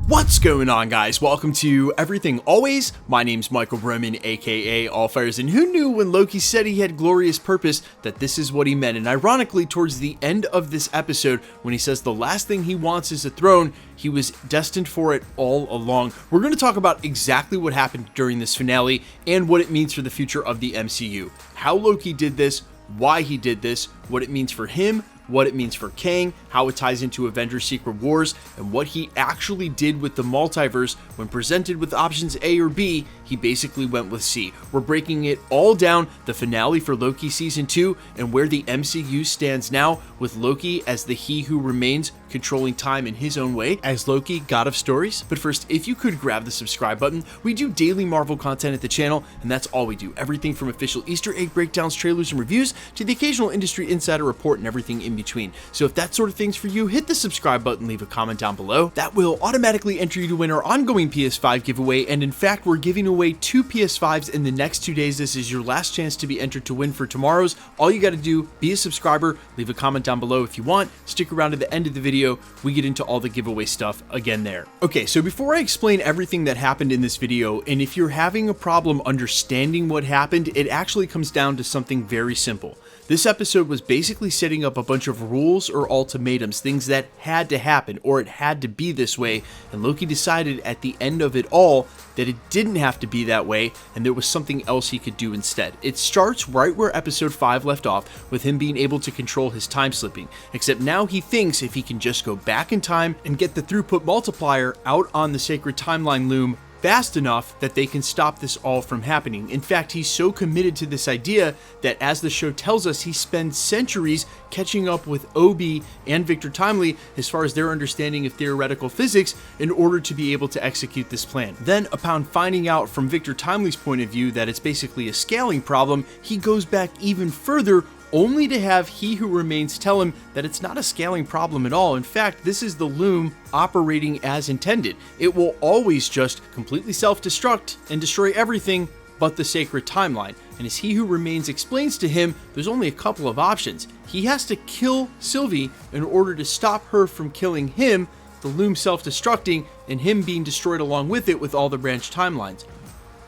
What's going on, guys? Welcome to Everything Always. My name's Michael Bremen, aka Allfires, and who knew when Loki said he had glorious purpose that this is what he meant? And ironically, towards the end of this episode, when he says the last thing he wants is a throne, he was destined for it all along. We're going to talk about exactly what happened during this finale and what it means for the future of the MCU. How Loki did this, why he did this, what it means for him, what it means for Kang, how it ties into Avengers Secret Wars, and what he actually did with the multiverse. When presented with options A or B, he basically went with C. We're breaking it all down, the finale for Loki Season 2, and where the MCU stands now, with Loki as the He Who Remains, controlling time in his own way, as Loki, God of Stories. But first, if you could grab the subscribe button. We do daily Marvel content at the channel, and that's all we do. Everything from official Easter egg breakdowns, trailers, and reviews, to the occasional industry insider report and everything in between. So if that sort of thing's for you, hit the subscribe button, leave a comment down below. That will automatically enter you to win our ongoing PS5 giveaway, and in fact, we're giving away 2 PS5s in the next 2 days. This is your last chance to be entered to win for tomorrow's. All you gotta do, be a subscriber, leave a comment down below if you want, stick around to the end of the video, we get into all the giveaway stuff again there. Okay, so before I explain everything that happened in this video, and if you're having a problem understanding what happened, it actually comes down to something very simple. This episode was basically setting up a bunch of rules or ultimatums, things that had to happen, or it had to be this way, and Loki decided at the end of it all that it didn't have to be that way, and there was something else he could do instead. It starts right where episode 5 left off, with him being able to control his time slipping, except now he thinks if he can just go back in time and get the throughput multiplier out on the sacred timeline loom fast enough that they can stop this all from happening. In fact, he's so committed to this idea that, as the show tells us, he spends centuries catching up with Obi and Victor Timely as far as their understanding of theoretical physics in order to be able to execute this plan. Then, upon finding out from Victor Timely's point of view that it's basically a scaling problem, he goes back even further, only to have He Who Remains tell him that it's not a scaling problem at all. In fact, this is the loom operating as intended. It will always just completely self-destruct and destroy everything but the sacred timeline. And as He Who Remains explains to him, there's only a couple of options. He has to kill Sylvie in order to stop her from killing him, the loom self-destructing, and him being destroyed along with it with all the branched timelines.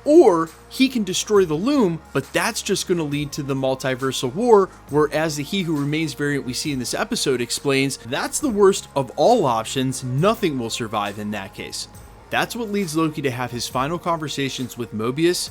Or he can destroy the loom, but that's just going to lead to the multiversal war, whereas the He Who Remains variant we see in this episode explains that's the worst of all options, nothing will survive in that case. That's what leads Loki to have his final conversations with Mobius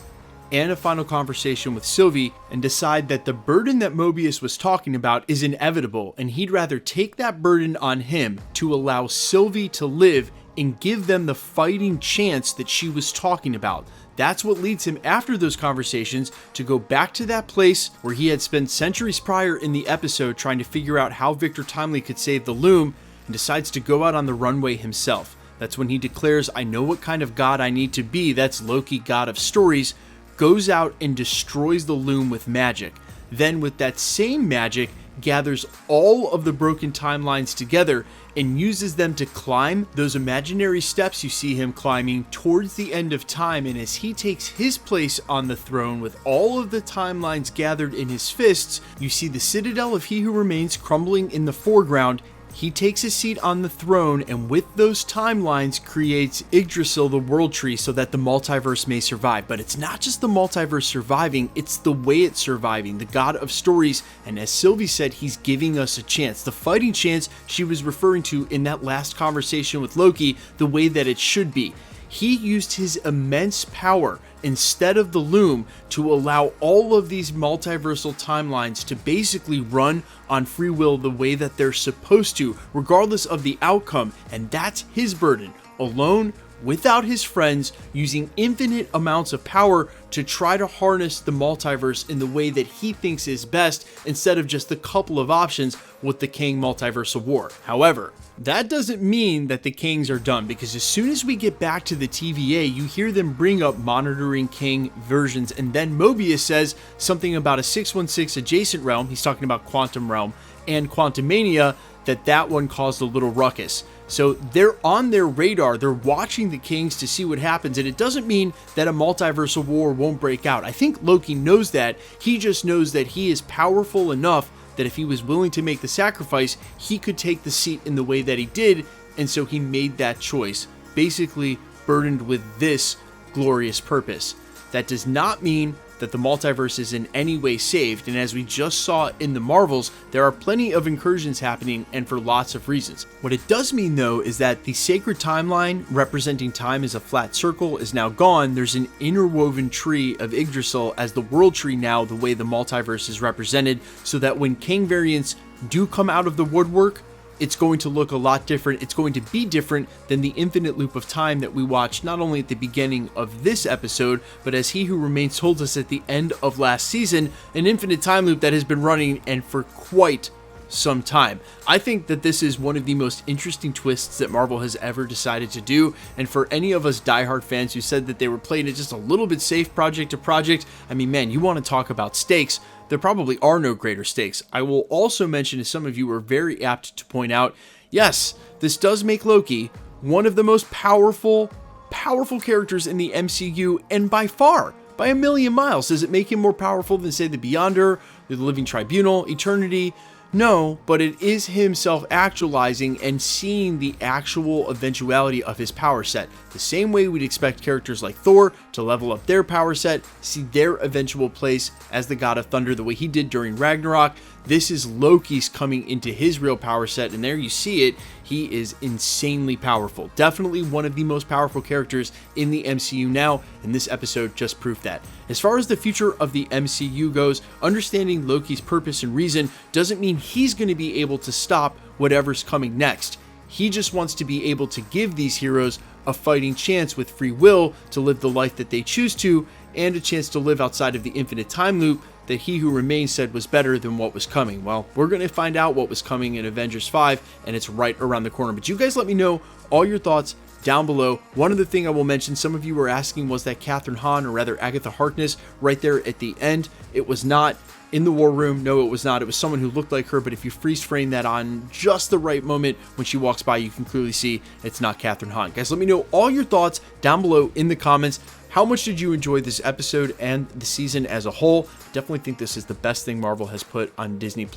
and a final conversation with Sylvie, and decide that the burden that Mobius was talking about is inevitable, and he'd rather take that burden on him to allow Sylvie to live and give them the fighting chance that she was talking about. That's what leads him, after those conversations, to go back to that place where he had spent centuries prior in the episode trying to figure out how Victor Timely could save the loom, and decides to go out on the runway himself. That's when he declares, "I know what kind of god I need to be." That's Loki, God of Stories, goes out and destroys the loom with magic. Then, with that same magic, gathers all of the broken timelines together and uses them to climb those imaginary steps you see him climbing towards the end of time. And as he takes his place on the throne with all of the timelines gathered in his fists, you see the citadel of He Who Remains crumbling in the foreground. He takes his seat on the throne, and with those timelines creates Yggdrasil, the world tree, so that the multiverse may survive. But it's not just the multiverse surviving, it's the way it's surviving, the God of Stories. And as Sylvie said, he's giving us a chance, the fighting chance she was referring to in that last conversation with Loki, the way that it should be. He used his immense power instead of the loom to allow all of these multiversal timelines to basically run on free will the way that they're supposed to, regardless of the outcome. And that's his burden, alone, without his friends, using infinite amounts of power to try to harness the multiverse in the way that he thinks is best, instead of just a couple of options with the Kang multiversal war. However, that doesn't mean that the Kangs are done, because as soon as we get back to the TVA, you hear them bring up monitoring Kang versions, and then Mobius says something about a 616 adjacent realm, he's talking about Quantum Realm, and Quantumania, that one caused a little ruckus. So they're on their radar, they're watching the Kangs to see what happens, and it doesn't mean that a multiversal war won't break out. I think Loki knows that. He just knows that he is powerful enough that if he was willing to make the sacrifice, he could take the seat in the way that he did, and so he made that choice basically burdened with this glorious purpose. That does not mean that the multiverse is in any way saved, and as we just saw in the Marvels, there are plenty of incursions happening, and for lots of reasons. What it does mean though is that the sacred timeline representing time as a flat circle is now gone. There's an interwoven tree of Yggdrasil as the world tree now, the way the multiverse is represented, so that when Kang variants do come out of the woodwork, it's going to look a lot different. It's going to be different than the infinite loop of time that we watched not only at the beginning of this episode, but as He Who Remains told us at the end of last season, an infinite time loop that has been running and for quite some time. I think that this is one of the most interesting twists that Marvel has ever decided to do, and for any of us diehard fans who said that they were playing it just a little bit safe project to project, I mean, man, you want to talk about stakes. There probably are no greater stakes. I will also mention, as some of you were very apt to point out, yes, this does make Loki one of the most powerful characters in the MCU, and by far, by a million miles. Does it make him more powerful than, say, the Beyonder, the Living Tribunal, Eternity? No, but it is him self-actualizing and seeing the actual eventuality of his power set. The same way we'd expect characters like Thor to level up their power set, see their eventual place as the god of thunder the way he did during Ragnarok. This is Loki's coming into his real power set, and there you see it. He is insanely powerful. Definitely one of the most powerful characters in the MCU now, and this episode just proved that. As far as the future of the MCU goes, understanding Loki's purpose and reason doesn't mean he's going to be able to stop whatever's coming next. He just wants to be able to give these heroes a fighting chance with free will to live the life that they choose to, and a chance to live outside of the infinite time loop that He Who Remains said was better than what was coming. Well, we're going to find out what was coming in Avengers 5, and it's right around the corner. But you guys let me know all your thoughts down below. One other thing I will mention, some of you were asking, was that Catherine Hahn, or rather Agatha Harkness, right there at the end? It was not in the war room. No, it was not. It was someone who looked like her, but if you freeze frame that on just the right moment when she walks by, you can clearly see it's not Catherine Hahn. Guys, let me know all your thoughts down below in the comments. How much did you enjoy this episode and the season as a whole? Definitely think this is the best thing Marvel has put on Disney+.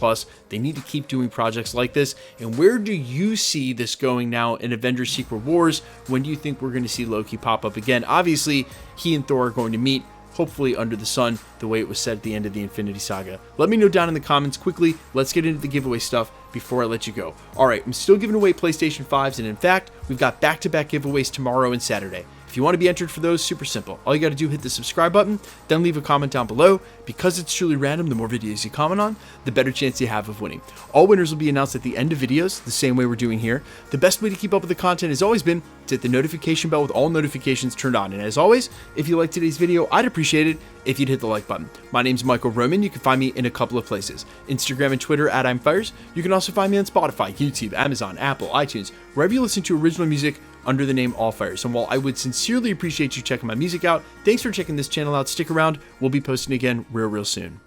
They need to keep doing projects like this. And where do you see this going now in Avengers Secret Wars? When do you think we're going to see Loki pop up again? Obviously, he and Thor are going to meet, hopefully under the sun, the way it was said at the end of the Infinity Saga. Let me know down in the comments quickly. Let's get into the giveaway stuff before I let you go. All right, I'm still giving away PlayStation 5s, and in fact, we've got back-to-back giveaways tomorrow and Saturday. If you want to be entered for those, super simple. All you got to do, hit the subscribe button, then leave a comment down below. Because it's truly random, the more videos you comment on, the better chance you have of winning. All winners will be announced at the end of videos, the same way we're doing here. The best way to keep up with the content has always been to hit the notification bell with all notifications turned on. And as always, if you liked today's video, I'd appreciate it if you'd hit the like button. My name's Michael Roman. You can find me in a couple of places. Instagram and Twitter at I'mFires. You can also find me on Spotify, YouTube, Amazon, Apple, iTunes, wherever you listen to original music under the name AllFires. And while I would sincerely appreciate you checking my music out, thanks for checking this channel out. Stick around. We'll be posting again real soon.